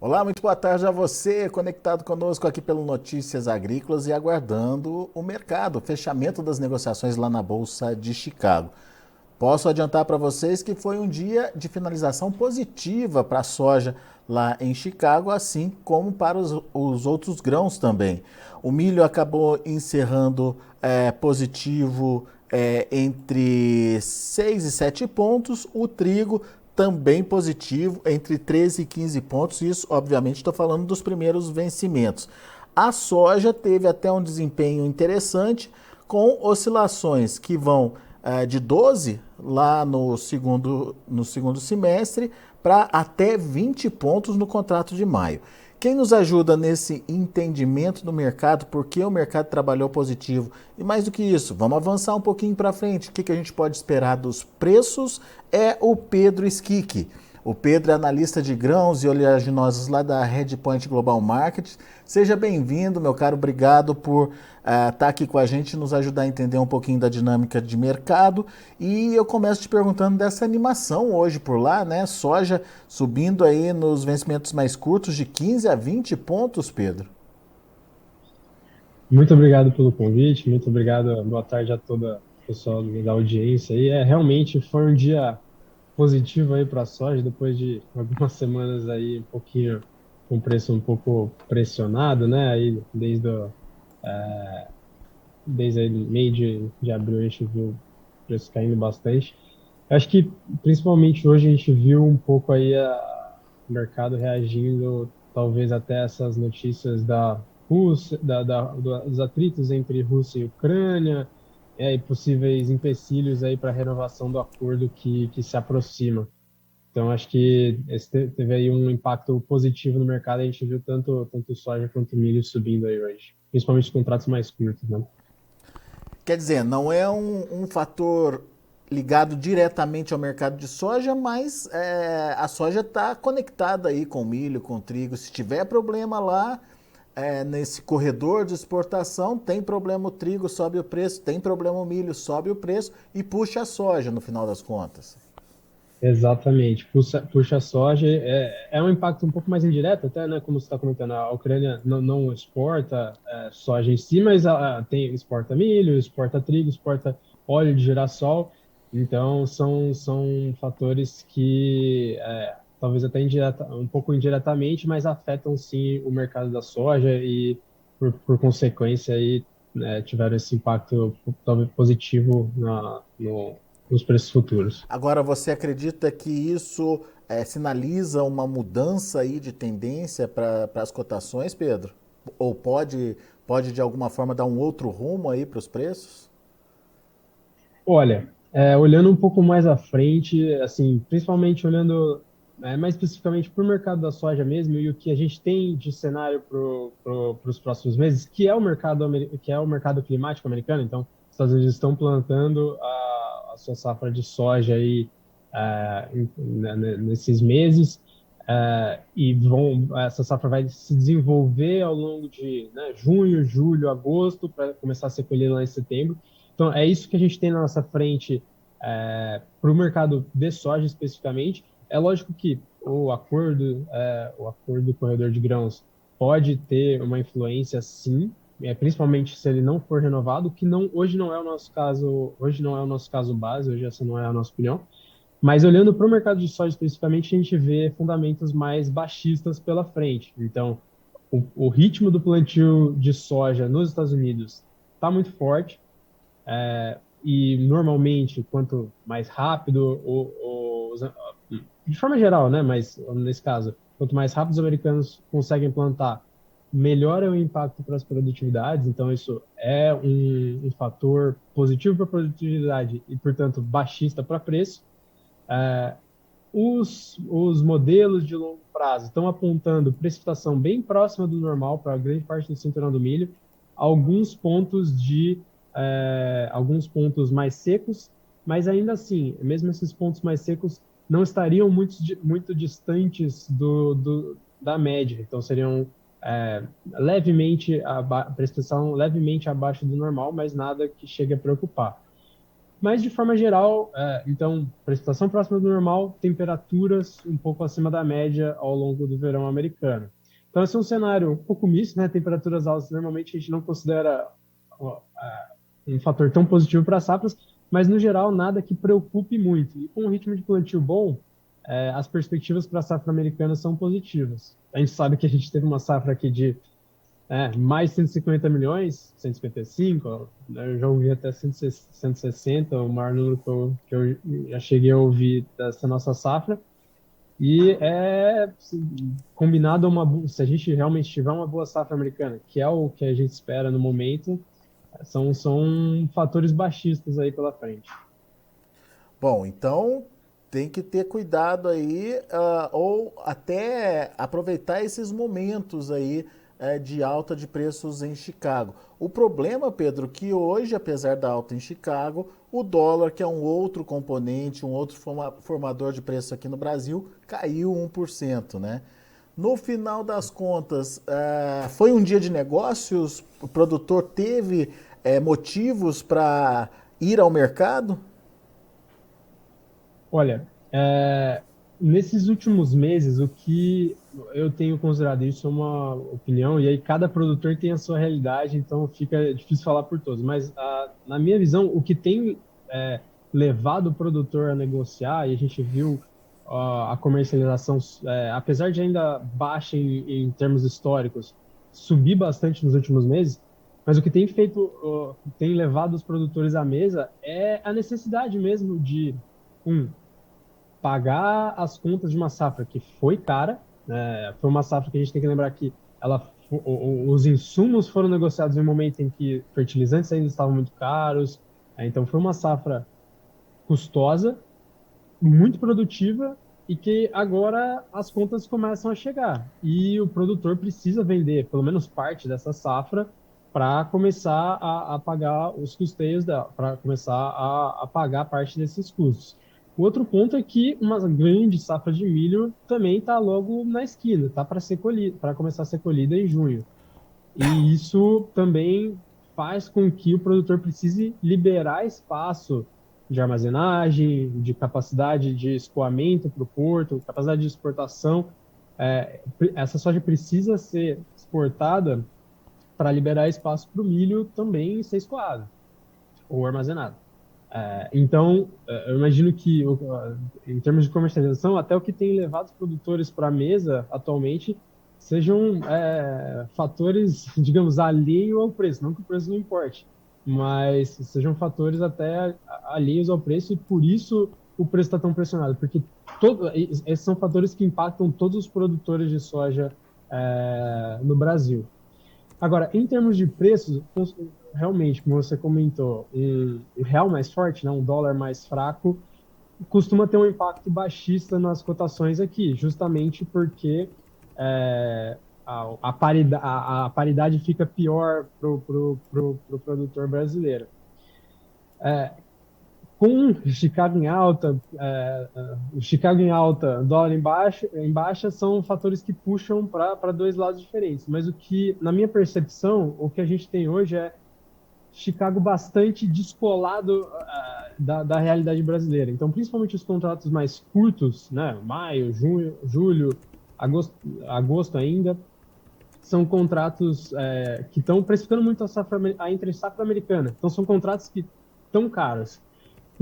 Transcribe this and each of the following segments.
Olá, muito boa tarde a você, conectado conosco aqui pelo Notícias Agrícolas e aguardando o mercado, o fechamento das negociações lá na Bolsa de Chicago. Posso adiantar para vocês que foi um dia de finalização positiva para a soja lá em Chicago, assim como para os outros grãos também. O milho acabou encerrando positivo entre 6 e 7 pontos, o trigo também positivo entre 13 e 15 pontos. Isso, obviamente, estou falando dos primeiros vencimentos. A soja teve até um desempenho interessante, com oscilações que vão de 12 lá no segundo semestre para até 20 pontos no contrato de maio. Quem nos ajuda nesse entendimento do mercado, por que o mercado trabalhou positivo? E mais do que isso, vamos avançar um pouquinho para frente. O que a gente pode esperar dos preços? É o Pedro Schick. O Pedro é analista de grãos e oleaginosas lá da Redpoint Global Markets. Seja bem-vindo, meu caro. Obrigado por estar aqui com a gente, nos ajudar a entender um pouquinho da dinâmica de mercado. E eu começo te perguntando dessa animação hoje por lá, né? Soja subindo aí nos vencimentos mais curtos de 15 a 20 pontos, Pedro. Muito obrigado pelo convite, muito obrigado, boa tarde a toda o pessoal da audiência aí. Realmente foi um dia positivo aí para a soja, depois de algumas semanas aí um pouquinho com o preço um pouco pressionado, né? Aí desde aí meio de abril a gente viu o preço caindo bastante. Acho que principalmente hoje a gente viu um pouco aí o mercado reagindo, talvez até essas notícias da Rússia, dos atritos entre Rússia e Ucrânia, e possíveis empecilhos aí para a renovação do acordo que se aproxima. Então, acho que teve aí um impacto positivo no mercado. A gente viu tanto soja quanto milho subindo aí hoje, principalmente os contratos mais curtos, né? Quer dizer, não é um fator ligado diretamente ao mercado de soja, mas a soja está conectada aí com milho, com trigo. Se tiver problema lá, nesse corredor de exportação, tem problema o trigo, sobe o preço, tem problema o milho, sobe o preço e puxa a soja no final das contas. Exatamente. Puxa a soja. É um impacto um pouco mais indireto, até, né? Como você está comentando, a Ucrânia não exporta soja em si, mas exporta milho, exporta trigo, exporta óleo de girassol. Então, são fatores que, talvez até um pouco indiretamente, mas afetam sim o mercado da soja e, por consequência, aí, né, tiveram esse impacto talvez positivo nos preços futuros. Agora, você acredita que isso sinaliza uma mudança aí de tendência para as cotações, Pedro? Ou pode de alguma forma dar um outro rumo aí para os preços? Olha, olhando um pouco mais à frente, assim, principalmente olhando mais especificamente para o mercado da soja mesmo e o que a gente tem de cenário para os próximos meses, que é o mercado climático americano. Então, os Estados Unidos estão plantando a sua safra de soja aí nesses meses. Essa safra vai se desenvolver ao longo de, né, junho, julho, agosto, para começar a ser colhida lá em setembro. Então, é isso que a gente tem na nossa frente para o mercado de soja especificamente. É lógico que o acordo do corredor de grãos pode ter uma influência, sim, principalmente se ele não for renovado, que hoje não é o nosso caso, hoje não é o nosso caso base, hoje essa não é a nossa opinião. Mas olhando para o mercado de soja especificamente, a gente vê fundamentos mais baixistas pela frente. Então, o ritmo do plantio de soja nos Estados Unidos está muito forte. E normalmente, quanto mais rápido, de forma geral, né? Mas nesse caso, quanto mais rápido os americanos conseguem plantar, melhor é o impacto para as produtividades. Então, isso é um fator positivo para a produtividade e, portanto, baixista para preço. É, os modelos de longo prazo estão apontando precipitação bem próxima do normal para a grande parte do cinturão do milho, alguns alguns pontos mais secos, mas ainda assim, mesmo esses pontos mais secos não estariam muito distantes da média, então seriam precipitação levemente abaixo do normal, mas nada que chegue a preocupar. Mas, de forma geral, então, precipitação próxima do normal, temperaturas um pouco acima da média ao longo do verão americano. Então, esse é um cenário um pouco misto, né? Temperaturas altas, normalmente a gente não considera um fator tão positivo para as safras, mas, no geral, nada que preocupe muito. E com um ritmo de plantio bom, as perspectivas para a safra americana são positivas. A gente sabe que a gente teve uma safra aqui de mais 150 milhões, 155, eu já ouvi até 160, o maior número que eu já cheguei a ouvir dessa nossa safra. E combinado se a gente realmente tiver uma boa safra americana, que é o que a gente espera no momento, são fatores baixistas aí pela frente. Bom, então tem que ter cuidado aí, ou até aproveitar esses momentos aí de alta de preços em Chicago. O problema, Pedro, que hoje, apesar da alta em Chicago, o dólar, que é um outro componente, um outro formador de preço aqui no Brasil, caiu 1%, né? No final das contas, foi um dia de negócios? O produtor teve motivos para ir ao mercado? Olha, nesses últimos meses, o que eu tenho considerado isso é uma opinião, e aí cada produtor tem a sua realidade, então fica difícil falar por todos. Mas, na minha visão, o que tem levado o produtor a negociar, e a gente viu a comercialização, apesar de ainda baixa em termos históricos, subir bastante nos últimos meses, mas o que tem feito, tem levado os produtores à mesa é a necessidade mesmo de pagar as contas de uma safra que foi cara, né? Foi uma safra que a gente tem que lembrar que os insumos foram negociados em um momento em que fertilizantes ainda estavam muito caros, então foi uma safra custosa, muito produtiva e que agora as contas começam a chegar e o produtor precisa vender pelo menos parte dessa safra para começar a pagar os custeios dela, para começar a pagar parte desses custos. O outro ponto é que uma grande safra de milho também está logo na esquina, está para ser colhida, para começar a ser colhida em junho. E isso também faz com que o produtor precise liberar espaço de armazenagem, de capacidade de escoamento para o porto, capacidade de exportação. Essa soja precisa ser exportada para liberar espaço para o milho também ser escoado ou armazenado. Então, eu imagino que, em termos de comercialização, até o que tem levado os produtores para a mesa atualmente sejam fatores, digamos, alheios ao preço, não que o preço não importe, mas sejam fatores até alheios ao preço e por isso o preço está tão pressionado, porque esses são fatores que impactam todos os produtores de soja no Brasil. Agora, em termos de preços, realmente, como você comentou, um real mais forte, né, um dólar mais fraco, costuma ter um impacto baixista nas cotações aqui, justamente porque a paridade fica pior para o produtor brasileiro. Com Chicago em alta, o Chicago em alta, dólar em baixa, são fatores que puxam para dois lados diferentes. Mas o que, na minha percepção, o que a gente tem hoje é Chicago bastante descolado da realidade brasileira. Então, principalmente os contratos mais curtos, né, maio, junho, julho, agosto ainda, são contratos que estão precificando muito a entre safra americana. Então, são contratos que estão caros.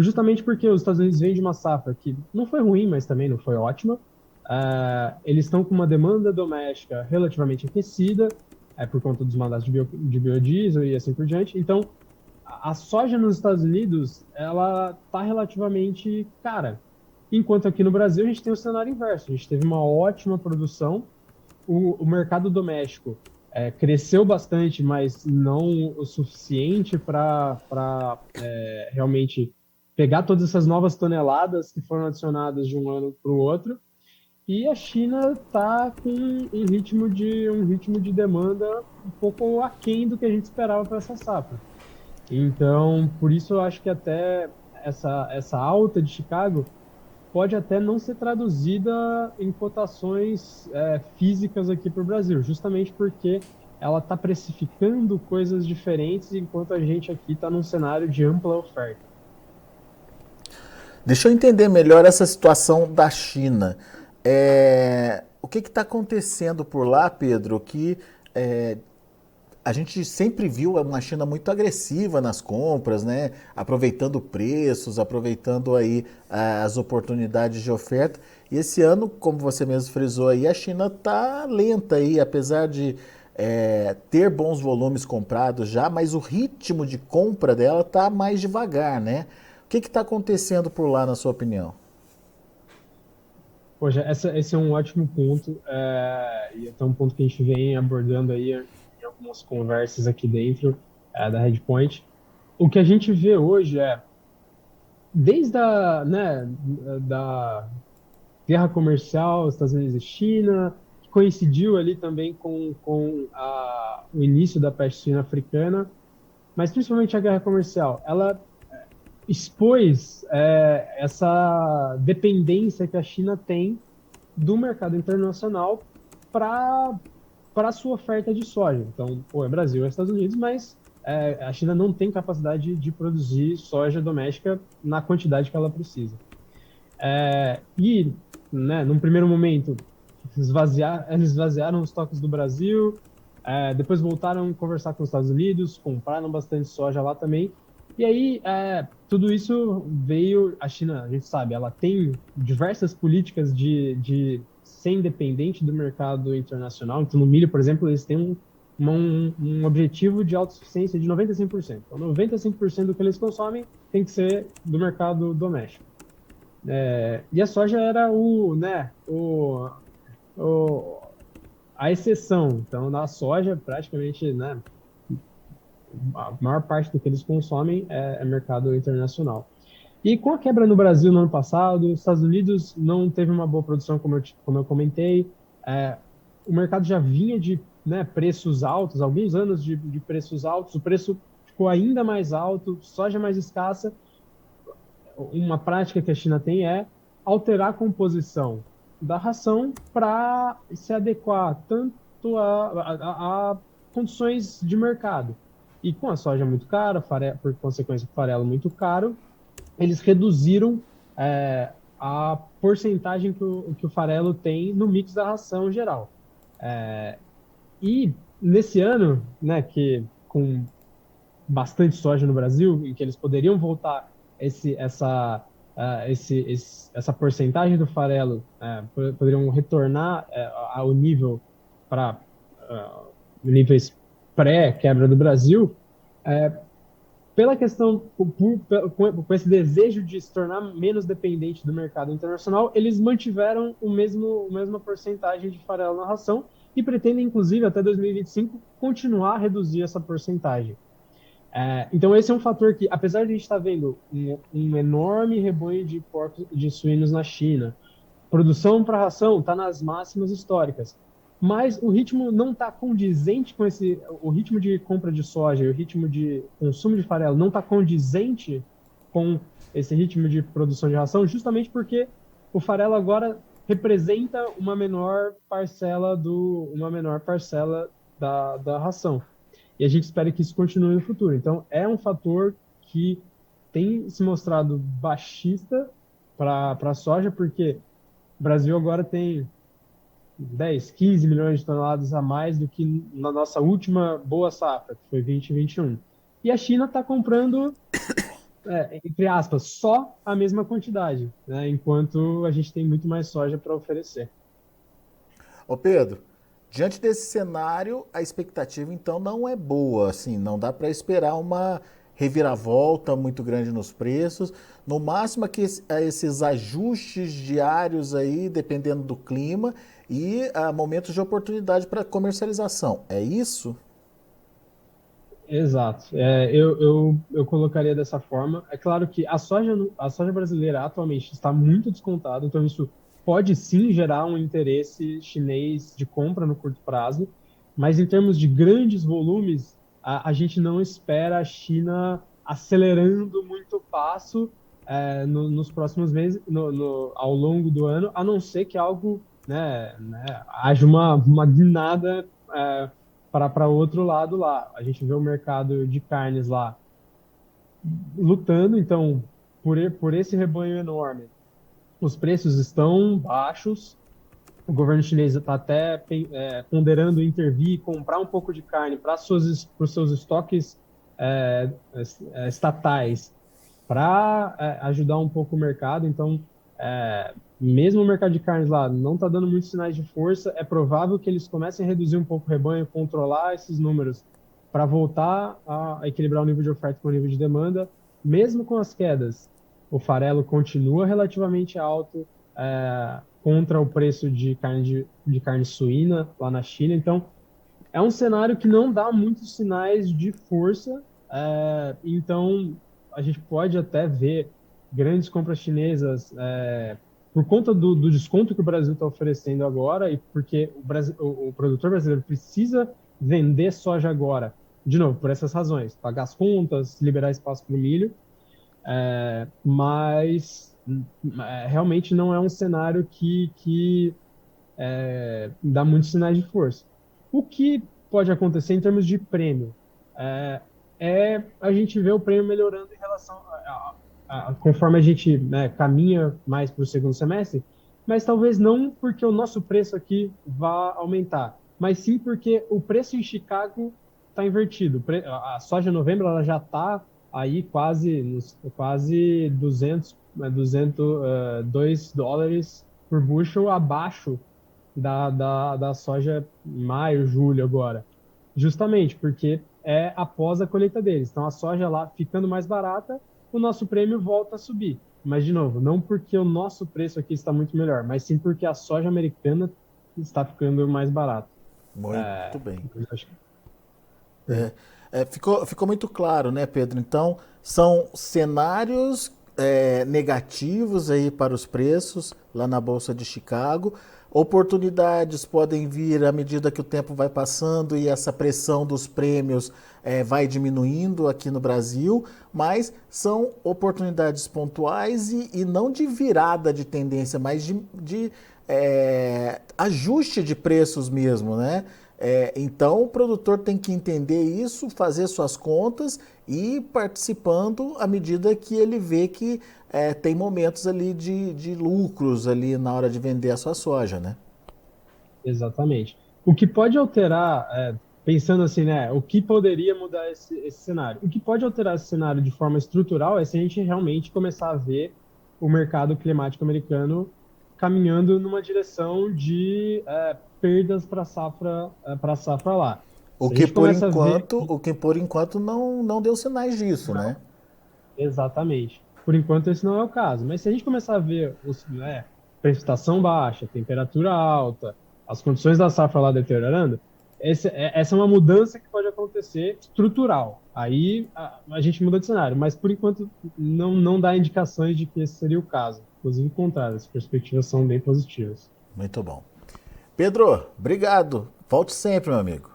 Justamente porque os Estados Unidos vêm de uma safra que não foi ruim, mas também não foi ótima. Eles estão com uma demanda doméstica relativamente aquecida, por conta dos mandatos de biodiesel e assim por diante. Então, a soja nos Estados Unidos, ela está relativamente cara. Enquanto aqui no Brasil, a gente tem o cenário inverso. A gente teve uma ótima produção, o mercado doméstico cresceu bastante, mas não o suficiente para realmente pegar todas essas novas toneladas que foram adicionadas de um ano para o outro. E a China está com um ritmo de demanda um pouco aquém do que a gente esperava para essa safra. Então, por isso eu acho que até essa alta de Chicago pode até não ser traduzida em cotações físicas aqui para o Brasil, justamente porque ela está precificando coisas diferentes, enquanto a gente aqui está num cenário de ampla oferta. Deixa eu entender melhor essa situação da China. O que está acontecendo por lá, Pedro, que é, a gente sempre viu uma China muito agressiva nas compras, né? Aproveitando preços, aproveitando aí as oportunidades de oferta. E esse ano, como você mesmo frisou aí, a China está lenta aí, apesar de ter bons volumes comprados já, mas o ritmo de compra dela está mais devagar, né? O que está acontecendo por lá, na sua opinião? Poxa, esse é um ótimo ponto, e até um ponto que a gente vem abordando aí em algumas conversas aqui dentro, da Redpoint. O que a gente vê hoje desde da guerra comercial Estados Unidos e China, que coincidiu ali também com o início da peste suína africana, mas principalmente a guerra comercial, ela expôs essa dependência que a China tem do mercado internacional para a sua oferta de soja. Então, é Brasil, é Estados Unidos, mas a China não tem capacidade de produzir soja doméstica na quantidade que ela precisa. E, né, num primeiro momento, eles esvaziaram os estoques do Brasil, depois voltaram a conversar com os Estados Unidos, compraram bastante soja lá também. E aí, tudo isso veio. A China, a gente sabe, ela tem diversas políticas de ser independente do mercado internacional. Então, no milho, por exemplo, eles têm um objetivo de autossuficiência de 95%. Então, 95% do que eles consomem tem que ser do mercado doméstico. E a soja era o, a exceção. Então, na soja, praticamente, né, a maior parte do que eles consomem é mercado internacional. E com a quebra no Brasil no ano passado, os Estados Unidos não teve uma boa produção, como eu comentei. O mercado já vinha de, né, preços altos, alguns anos de preços altos, o preço ficou ainda mais alto, soja mais escassa. Uma prática que a China tem é alterar a composição da ração para se adequar tanto a condições de mercado. E com a soja muito cara, por consequência, o farelo muito caro, eles reduziram a porcentagem que o farelo tem no mix da ração geral. E nesse ano, né, que com bastante soja no Brasil, em que eles poderiam voltar essa porcentagem do farelo, poderiam retornar ao nível para níveis pré-quebra do Brasil, pela questão, com esse desejo de se tornar menos dependente do mercado internacional, eles mantiveram a mesma porcentagem de farelo na ração e pretendem, inclusive, até 2025, continuar a reduzir essa porcentagem. Então esse é um fator que, apesar de a gente estar vendo um enorme rebanho de porcos de suínos na China, produção para ração está nas máximas históricas, mas o ritmo não está condizente com o ritmo de compra de soja e o ritmo de consumo de farelo não está condizente com esse ritmo de produção de ração, justamente porque o farelo agora representa uma menor parcela da ração. E a gente espera que isso continue no futuro. Então, é um fator que tem se mostrado baixista para a soja, porque o Brasil agora tem 10, 15 milhões de toneladas a mais do que na nossa última boa safra, que foi 2021. E a China está comprando, entre aspas, só a mesma quantidade, né? Enquanto a gente tem muito mais soja para oferecer. Ô Pedro, diante desse cenário, a expectativa então não é boa, assim, não dá para esperar uma reviravolta muito grande nos preços. No máximo que esses ajustes diários aí, dependendo do clima, e momentos de oportunidade para comercialização. É isso? Exato. Eu colocaria dessa forma. É claro que a soja brasileira atualmente está muito descontada, então isso pode sim gerar um interesse chinês de compra no curto prazo, mas em termos de grandes volumes, a gente não espera a China acelerando muito o passo nos próximos meses, ao longo do ano, a não ser que algo, haja uma guinada para outro lado lá. A gente vê o mercado de carnes lá lutando, então por esse rebanho enorme, os preços estão baixos. O governo chinês está até ponderando intervir e comprar um pouco de carne para os seus estoques é, estatais para ajudar um pouco o mercado. Então, mesmo o mercado de carnes lá não está dando muitos sinais de força, é provável que eles comecem a reduzir um pouco o rebanho, controlar esses números para voltar a equilibrar o nível de oferta com o nível de demanda, mesmo com as quedas. O farelo continua relativamente alto contra o preço de carne suína lá na China. Então, é um cenário que não dá muitos sinais de força. Então, a gente pode até ver grandes compras chinesas por conta do desconto que o Brasil está oferecendo agora e porque o produtor brasileiro precisa vender soja agora. De novo, por essas razões, pagar as contas, liberar espaço para o milho, mas realmente não é um cenário que dá muitos sinais de força. O que pode acontecer em termos de prêmio a gente ver o prêmio melhorando em relação conforme a gente caminha mais para o segundo semestre, mas talvez não porque o nosso preço aqui vá aumentar, mas sim porque o preço em Chicago está invertido. A soja em novembro ela já está aí quase 202 dólares por bushel abaixo da soja em maio, julho agora. Justamente porque é após a colheita deles. Então a soja lá ficando mais barata, o nosso prêmio volta a subir. Mas, de novo, não porque o nosso preço aqui está muito melhor, mas sim porque a soja americana está ficando mais barata. Muito bem. Ficou muito claro, né, Pedro? Então, são cenários negativos aí para os preços lá na Bolsa de Chicago. Oportunidades podem vir à medida que o tempo vai passando e essa pressão dos prêmios vai diminuindo aqui no Brasil, mas são oportunidades pontuais e não de virada de tendência, mas de ajuste de preços mesmo, né? Então o produtor tem que entender isso, fazer suas contas e ir participando à medida que ele vê que tem momentos ali de lucros ali na hora de vender a sua soja, né? Exatamente. O que pode alterar, pensando assim, né, o que poderia mudar esse cenário? O que pode alterar esse cenário de forma estrutural é se a gente realmente começar a ver o mercado climático americano caminhando numa direção de perdas para a safra lá. O Se a que gente por começa a ver, enquanto, o que por enquanto não deu sinais disso, né? não, exatamente. Por enquanto, esse não é o caso. Mas se a gente começar a ver precipitação baixa, temperatura alta, as condições da safra lá deteriorando, essa é uma mudança que pode acontecer estrutural. Aí a gente muda de cenário. Mas, por enquanto, não dá indicações de que esse seria o caso. Inclusive, o contrário, as perspectivas são bem positivas. Muito bom. Pedro, obrigado. Volte sempre, meu amigo.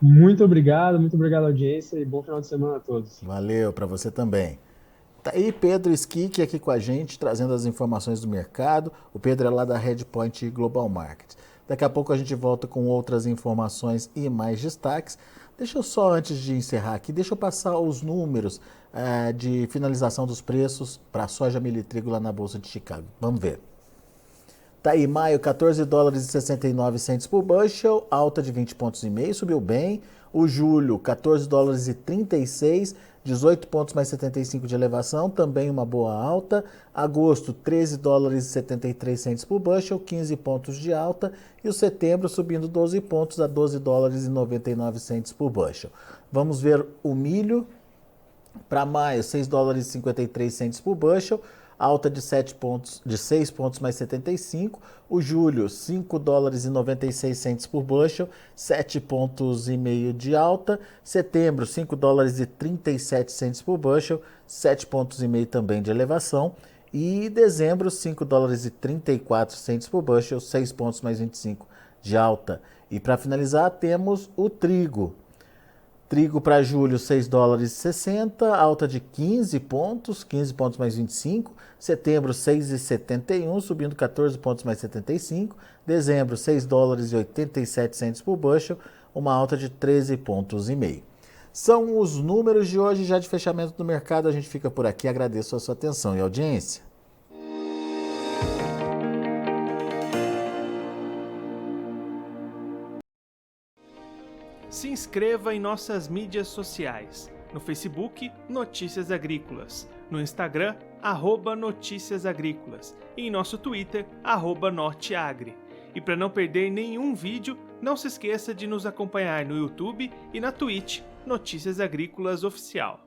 Muito obrigado, audiência, e bom final de semana a todos. Valeu para você também. Tá aí Pedro Skik aqui com a gente, trazendo as informações do mercado. O Pedro é lá da Redpoint Global Markets. Daqui a pouco a gente volta com outras informações e mais destaques. Deixa eu só, antes de encerrar aqui, deixa eu passar os números de finalização dos preços para a soja, milho e trigo lá na Bolsa de Chicago. Vamos ver. Tá aí, maio, 14 dólares e 69 centes por bushel, alta de 20 pontos e meio, subiu bem. O julho, 14 dólares e 36, 18 pontos mais 75 de elevação, também uma boa alta. Agosto, 13 dólares e 73 centes por bushel, 15 pontos de alta. E o setembro subindo 12 pontos a 12 dólares e 99 centes por bushel. Vamos ver o milho. Para maio, 6 dólares e 53 centes por bushel, alta de 7 pontos, de 6 pontos mais 75. O julho, 5 dólares e 96 centes por bushel, 7 pontos e meio de alta. Setembro, 5 dólares e 37 centes por bushel, 7 pontos e meio também de elevação. E dezembro, 5 dólares e 34 centes por bushel, 6 pontos mais 25 de alta. E para finalizar, temos o trigo. Trigo para julho, 6 dólares e 60, alta de 15 pontos mais 25. Setembro, 6,71, subindo 14 pontos mais 75. Dezembro, 6 dólares e 87 centes por bushel, uma alta de 13 pontos e meio. São os números de hoje já de fechamento do mercado. A gente fica por aqui. Agradeço a sua atenção e audiência. Se inscreva em nossas mídias sociais. No Facebook, Notícias Agrícolas. No Instagram, @Notícias Agrícolas. E em nosso Twitter, @Norteagri. E para não perder nenhum vídeo, não se esqueça de nos acompanhar no YouTube e na Twitch, Notícias Agrícolas Oficial.